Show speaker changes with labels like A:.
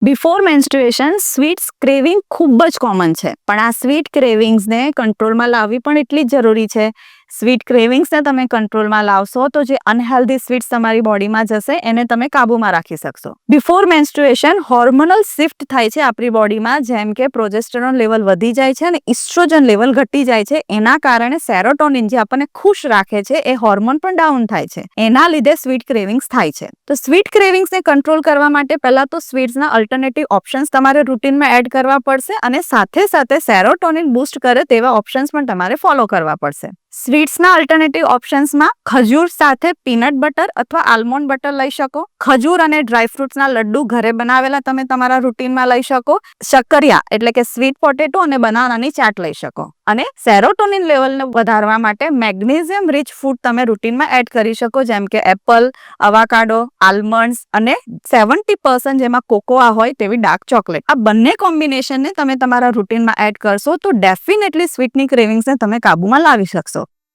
A: Before menstruation sweets craving ખૂબ જ common છે, પણ આ સ્વીટ ક્રેવિંગ્સને કંટ્રોલમાં લાવવી પણ એટલી જ જરૂરી છે. સ્વીટ ક્રેવિંગ્સને તમે કંટ્રોલમાં લાવશો તો જે અનહેલ્ધી સ્વીટ્સ તમારી બોડીમાં જશે એને તમે કાબૂમાં રાખી શકશો. બિફોર મેન્સ્ટ્રુએશન હોર્મોનલ શિફ્ટ થાય છે આપણી બોડીમાં, જેમ કે પ્રોજેસ્ટેરોન લેવલ વધી જાય છે અને ઇસ્ટ્રોજન લેવલ ઘટી જાય છે. એના કારણે સેરોટોનિન જે આપણને ખુશ રાખે છે એ હોર્મોન પણ ડાઉન થાય છે. એના લીધે સ્વીટ ક્રેવિંગ્સ થાય છે. તો સ્વીટ ક્રેવિંગ્સને કંટ્રોલ કરવા માટે પહેલા તો સ્વીટ્સના અલ્ટરનેટિવ ઓપ્શન્સ તમારે રૂટીનમાં એડ કરવા પડશે અને સાથે સાથે સેરોટોનિન બૂસ્ટ કરે તેવા ઓપ્શન્સ પણ તમારે ફોલો કરવા પડશે. સ્વીટ્સના અલ્ટરનેટિવ ઓપ્શન્સમાં ખજૂર સાથે પીનટ બટર અથવા આલ્મોન્ડ બટર લઈ શકો. ખજૂર અને ડ્રાયફ્રૂટ્સના લડ્ડુ ઘરે બનાવેલા તમે તમારા રૂટીનમાં લઈ શકો. શક્કરિયા એટલે કે સ્વીટ પોટેટો અને બનાનાની ચાટ લઈ શકો. અને સેરોટોનિન લેવલને વધારવા માટે મેગ્નેશિયમ રિચ ફૂડ તમે રૂટીનમાં એડ કરી શકો, જેમ કે એપલ, અવાકાડો, આલમંડ્સ અને 70% જેમાં કોકોઆ હોય તેવી ડાર્ક ચોકલેટ. આ બંને કોમ્બિનેશનને તમે તમારા રૂટીનમાં એડ કરશો તો ડેફિનેટલી સ્વીટની ક્રેવિંગ્સને તમે કાબુમાં લાવી શકશો.